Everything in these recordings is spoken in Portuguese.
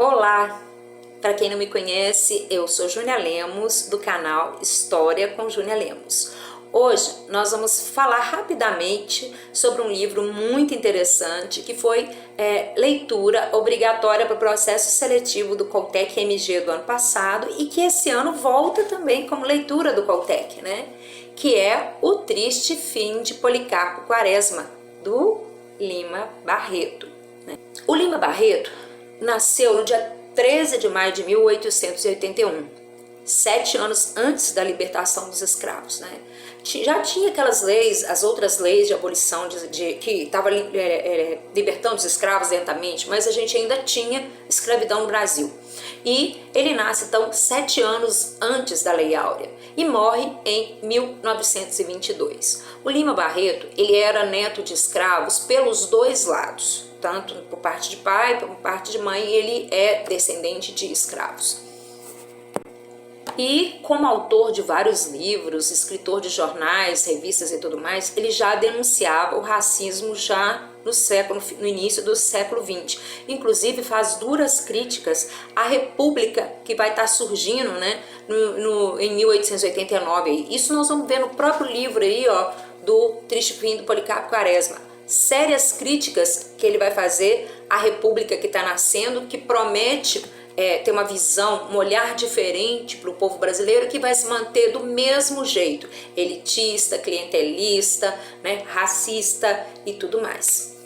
Olá! Para quem não me conhece, eu sou Júnia Lemos, do canal História com Júnia Lemos. Hoje nós vamos falar rapidamente sobre um livro muito interessante que foi leitura obrigatória para o processo seletivo do Coltec MG do ano passado e que esse ano volta também como leitura do Coltec, né? Que é O Triste Fim de Policarpo Quaresma, do Lima Barreto. O Lima Barreto nasceu no dia 13 de maio de 1881, 7 anos antes da libertação dos escravos, né? Já tinha aquelas leis, as outras leis de abolição que estavam libertando os escravos lentamente, mas a gente ainda tinha escravidão no Brasil. E ele nasce então 7 anos antes da Lei Áurea e morre em 1922. O Lima Barreto, ele era neto de escravos pelos dois lados, tanto por parte de pai, por parte de mãe, ele é descendente de escravos. E como autor de vários livros, escritor de jornais, revistas e tudo mais, ele já denunciava o racismo já no início do século XX. Inclusive faz duras críticas à república que vai estar surgindo, né, em 1889. Isso nós vamos ver no próprio livro aí, ó, do Triste Fim do Policarpo Quaresma. Sérias críticas que ele vai fazer à república que está nascendo, que promete ter uma visão, um olhar diferente para o povo brasileiro, que vai se manter do mesmo jeito, elitista, clientelista, né, racista e tudo mais.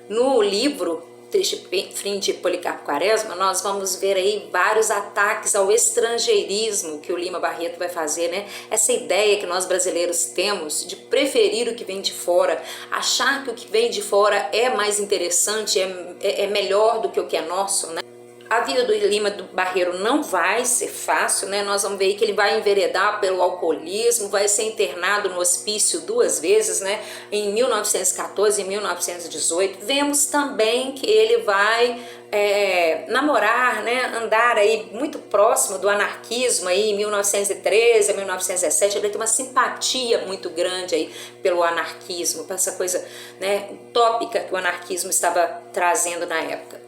No livro Triste Fim de Policarpo Quaresma, nós vamos ver aí vários ataques ao estrangeirismo que o Lima Barreto vai fazer, né? Essa ideia que nós brasileiros temos de preferir o que vem de fora, achar que o que vem de fora é mais interessante, é melhor do que o que é nosso, né? A vida do Lima Barreto não vai ser fácil, né? Nós vamos ver que ele vai enveredar pelo alcoolismo, vai ser internado no hospício 2 vezes, né? Em 1914 e 1918. Vemos também que ele vai namorar, né? Andar aí muito próximo do anarquismo aí em 1913 a 1917. Ele tem uma simpatia muito grande aí pelo anarquismo, por essa coisa, né, utópica que o anarquismo estava trazendo na época.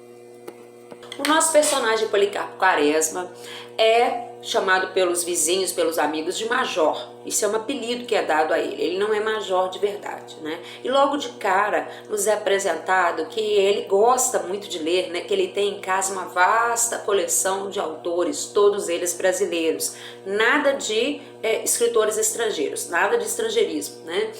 O nosso personagem Policarpo Quaresma é chamado pelos vizinhos, pelos amigos, de Major. Isso é um apelido que é dado a ele. Ele não é major de verdade, né? E logo de cara nos é apresentado que ele gosta muito de ler, né? Que ele tem em casa uma vasta coleção de autores, todos eles brasileiros. Nada de escritores estrangeiros, nada de estrangeirismo, né?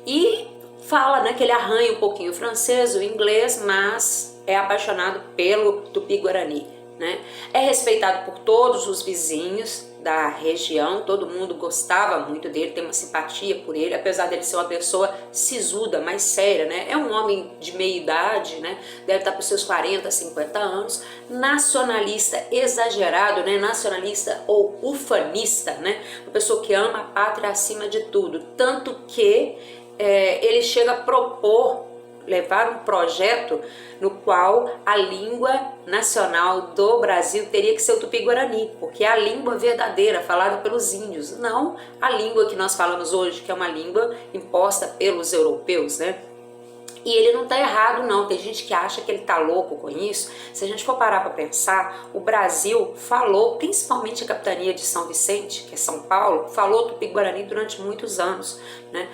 E fala, né, que ele arranha um pouquinho o francês, o inglês, mas é apaixonado pelo Tupi-Guarani, né? É respeitado por todos os vizinhos da região, todo mundo gostava muito dele, tem uma simpatia por ele, apesar dele ser uma pessoa sisuda, mais séria, né? É um homem de meia idade, né? Deve estar para os seus 40, 50 anos, nacionalista exagerado, né? Nacionalista ou ufanista, né? Uma pessoa que ama a pátria acima de tudo, tanto que ele chega a propor levar um projeto no qual a língua nacional do Brasil teria que ser o Tupi-Guarani, porque é a língua verdadeira falada pelos índios, não a língua que nós falamos hoje, que é uma língua imposta pelos europeus, né? E ele não está errado não, tem gente que acha que ele está louco com isso. Se a gente for parar para pensar, o Brasil falou, principalmente a capitania de São Vicente, que é São Paulo, falou Tupi-Guarani durante muitos anos, né?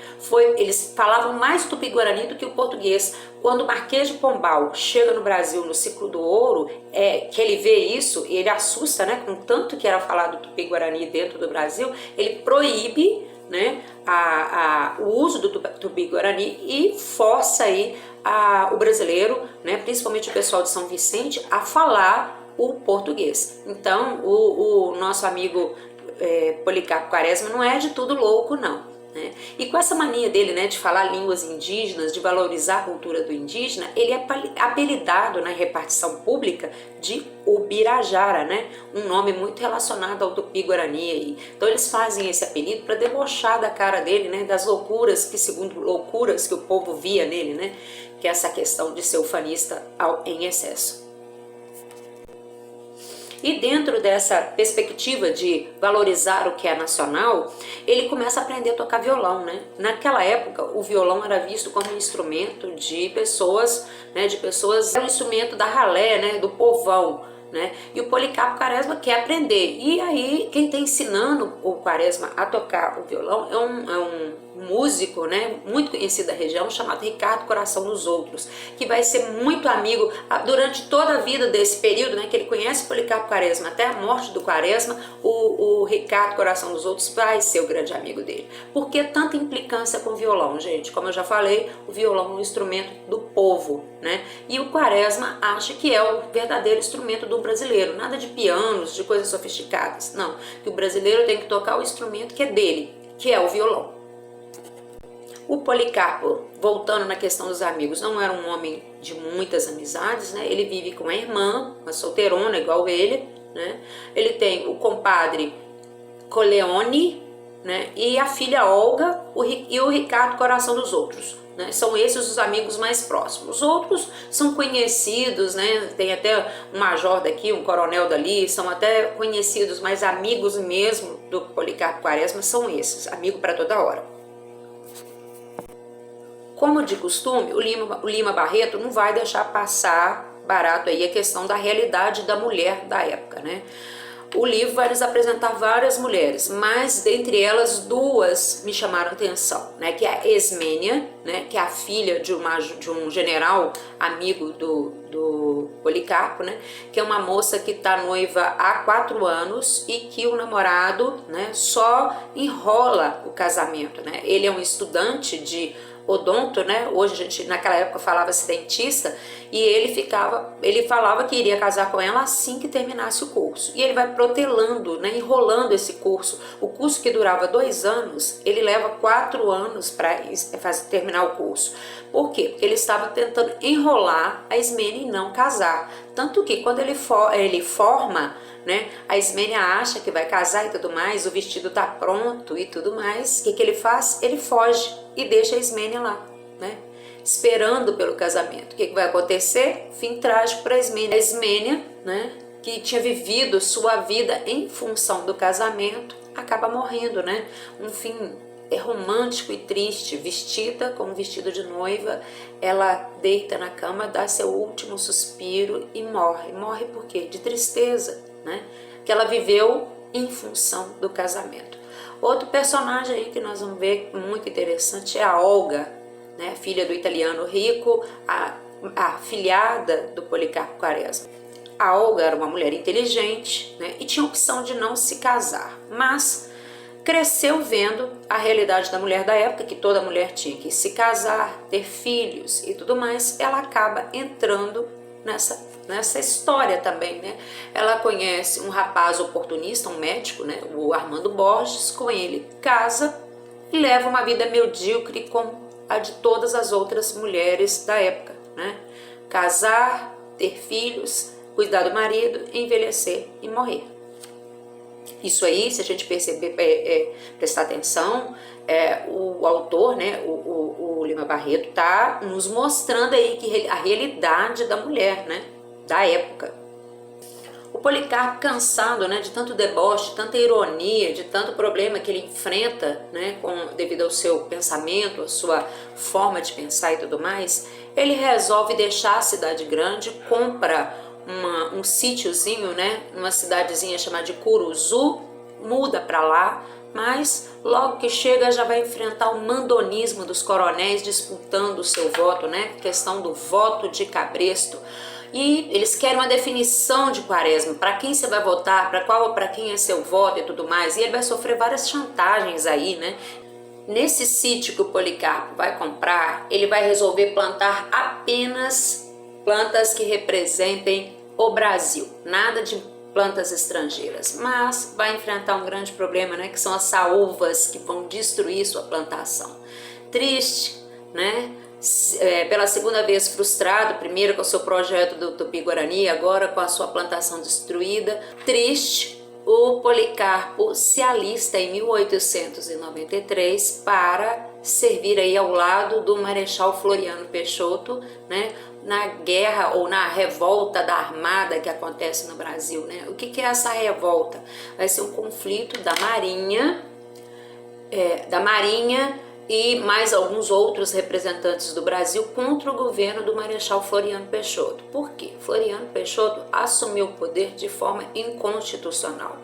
Eles falavam mais Tupi-Guarani do que o português. Quando o Marquês de Pombal chega no Brasil no ciclo do ouro, que ele vê isso e ele assusta, né, com tanto que era falado Tupi-Guarani dentro do Brasil, ele proíbe, né, o uso do Tupi-Guarani e força aí o brasileiro, né, principalmente o pessoal de São Vicente, a falar o português. Então o nosso amigo Policarpo Quaresma não é de tudo louco não, né? E com essa mania dele, né, de falar línguas indígenas, de valorizar a cultura do indígena, ele é apelidado na repartição pública de Ubirajara, né, um nome muito relacionado ao Tupi-Guarani aí. Então eles fazem esse apelido para debochar da cara dele, né, das loucuras segundo loucuras que o povo via nele, né, que é essa questão de ser ufanista em excesso. E dentro dessa perspectiva de valorizar o que é nacional, ele começa a aprender a tocar violão, né? Naquela época, o violão era visto como um instrumento de pessoas, né? Era um instrumento da ralé, né? Do povão. Né? E o Policarpo Quaresma quer aprender. E aí, quem está ensinando o Quaresma a tocar o violão é um músico, né, muito conhecido da região, chamado Ricardo Coração dos Outros, que vai ser muito amigo durante toda a vida desse período, né, que ele conhece o Policarpo Quaresma até a morte do Quaresma. O Ricardo Coração dos Outros vai ser o grande amigo dele. Por que tanta implicância com o violão, gente? Como eu já falei, o violão é um instrumento do povo, né? E o Quaresma acha que é o verdadeiro instrumento do brasileiro, nada de pianos, de coisas sofisticadas, não, que o brasileiro tem que tocar o instrumento que é dele, que é o violão. O Policarpo, voltando na questão dos amigos, não era um homem de muitas amizades, né? Ele vive com a irmã, uma solteirona igual ele, né? Ele tem o compadre Coleone, né? E a filha Olga e o Ricardo Coração dos Outros. Né? São esses os amigos mais próximos. Os outros são conhecidos, né? Tem até um major daqui, um coronel dali, são até conhecidos, mas amigos mesmo do Policarpo Quaresma são esses, amigo para toda hora. Como de costume, o Lima Barreto não vai deixar passar barato aí a questão da realidade da mulher da época, né? O livro vai nos apresentar várias mulheres, mas dentre elas duas me chamaram a atenção, né? Que é a Ismênia, né? Que é a filha de um general amigo do Policarpo, né? Que é uma moça que está noiva há 4 anos e que o namorado, né? Só enrola o casamento, né? Ele é um estudante de odonto, né? Hoje a gente naquela época falava-se dentista, e ele falava que iria casar com ela assim que terminasse o curso. E ele vai protelando, né? Enrolando esse curso. O curso que durava 2 anos, ele leva 4 anos para terminar o curso. Por quê? Porque ele estava tentando enrolar a Ismênia e não casar. Tanto que quando ele forma, né, a Ismênia acha que vai casar e tudo mais, o vestido tá pronto e tudo mais, o que ele faz? Ele foge e deixa a Ismênia lá, né, esperando pelo casamento. O que vai acontecer? Fim trágico para a Ismênia. A Ismênia, né, que tinha vivido sua vida em função do casamento, acaba morrendo, né, um fim romântico e triste, vestida com um vestido de noiva, ela deita na cama, dá seu último suspiro e morre. Morre por quê? De tristeza, né? Que ela viveu em função do casamento. Outro personagem aí que nós vamos ver muito interessante é a Olga, né? Filha do italiano rico, a filhada do Policarpo Quaresma. A Olga era uma mulher inteligente, né? E tinha a opção de não se casar, mas cresceu vendo a realidade da mulher da época, que toda mulher tinha que se casar, ter filhos e tudo mais. Ela acaba entrando nessa história também, né? Ela conhece um rapaz oportunista, um médico, né? O Armando Borges. Com ele casa e leva uma vida medíocre como a de todas as outras mulheres da época, né? Casar, ter filhos, cuidar do marido, envelhecer e morrer. Isso aí, se a gente perceber, prestar atenção, o autor, né, o Lima Barreto, está nos mostrando aí que a realidade da mulher, né, da época. O Policarpo, cansado, né, de tanto deboche, de tanta ironia, de tanto problema que ele enfrenta, né, devido ao seu pensamento, a sua forma de pensar e tudo mais, ele resolve deixar a cidade grande, compra um sítiozinho, né, numa cidadezinha chamada de Curuzu, muda para lá, mas logo que chega já vai enfrentar o mandonismo dos coronéis disputando o seu voto, né, questão do voto de cabresto. E eles querem uma definição de Quaresma, para quem você vai votar, para quem é seu voto e tudo mais, e ele vai sofrer várias chantagens aí, né. Nesse sítio que o Policarpo vai comprar, ele vai resolver plantar apenas plantas que representem o Brasil, nada de plantas estrangeiras, mas vai enfrentar um grande problema, né, que são as saúvas que vão destruir sua plantação. Triste, né, pela segunda vez frustrado, primeiro com o seu projeto do Tupi-Guarani, agora com a sua plantação destruída. Triste, o Policarpo se alista em 1893 para servir aí ao lado do Marechal Floriano Peixoto, né, na guerra ou na revolta da Armada que acontece no Brasil, né? O que é essa revolta? Vai ser um conflito da Marinha e mais alguns outros representantes do Brasil contra o governo do Marechal Floriano Peixoto. Por quê? Floriano Peixoto assumiu o poder de forma inconstitucional.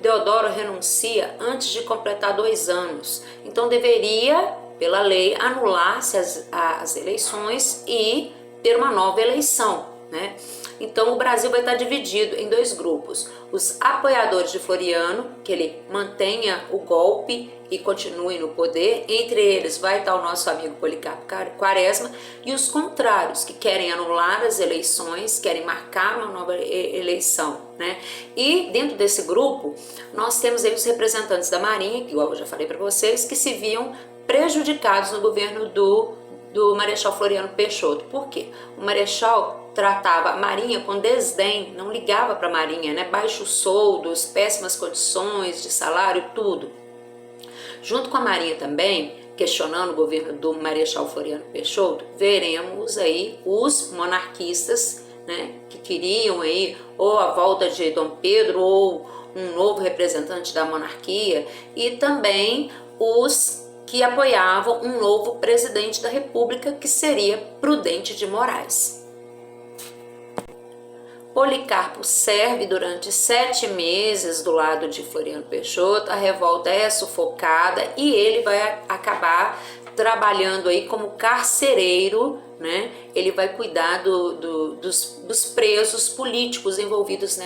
Deodoro renuncia antes de completar 2 anos, então deveria, pela lei, anular-se as eleições e ter uma nova eleição, né? Então o Brasil vai estar dividido em 2 grupos: os apoiadores de Floriano, que ele mantenha o golpe e continue no poder, entre eles vai estar o nosso amigo Policarpo Quaresma, e os contrários, que querem anular as eleições, querem marcar uma nova eleição, né? E dentro desse grupo nós temos aí os representantes da Marinha, que igual eu já falei para vocês, que se viam prejudicados no governo do Marechal Floriano Peixoto. Por quê? O Marechal tratava a Marinha com desdém, não ligava para a Marinha, né? Baixos soldos, péssimas condições de salário, tudo. Junto com a Marinha também, questionando o governo do Marechal Floriano Peixoto, veremos aí os monarquistas, né, que queriam aí ou a volta de Dom Pedro ou um novo representante da monarquia, e também os que apoiavam um novo presidente da República, que seria Prudente de Moraes. Policarpo serve durante 7 meses do lado de Floriano Peixoto, a revolta é sufocada e ele vai acabar trabalhando aí como carcereiro, né? Ele vai cuidar dos presos políticos envolvidos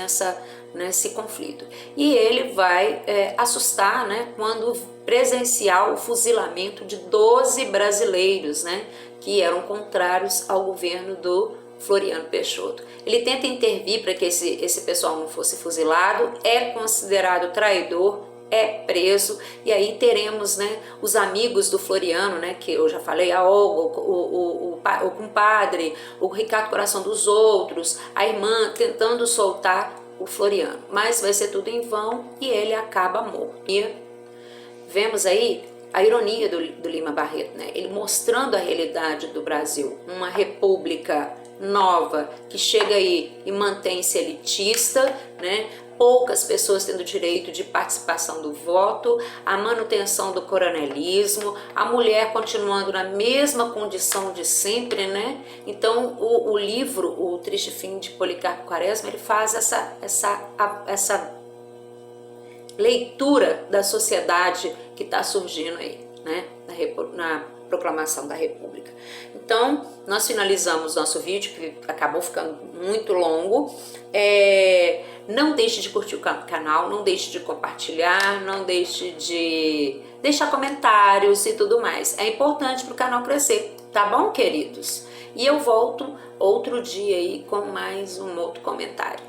nesse conflito. E ele vai assustar, né, quando presenciar o fuzilamento de 12 brasileiros, né, que eram contrários ao governo do Floriano Peixoto. Ele tenta intervir para que esse pessoal não fosse fuzilado, é considerado traidor, é preso, e aí teremos, né, os amigos do Floriano, né, que eu já falei, a Olga, o compadre, o Ricardo Coração dos Outros, a irmã tentando soltar o Floriano, mas vai ser tudo em vão e ele acaba morto. E vemos aí a ironia do Lima Barreto, né, ele mostrando a realidade do Brasil, uma república nova que chega aí e mantém-se elitista, né? Poucas pessoas tendo direito de participação do voto, a manutenção do coronelismo, a mulher continuando na mesma condição de sempre, né? Então o livro O Triste Fim de Policarpo Quaresma, ele faz essa leitura da sociedade que está surgindo aí, né? Na proclamação da República. Então, nós finalizamos nosso vídeo, que acabou ficando muito longo. Não deixe de curtir o canal, não deixe de compartilhar, não deixe de deixar comentários e tudo mais. É importante para o canal crescer, tá bom, queridos? E eu volto outro dia aí com mais um outro comentário.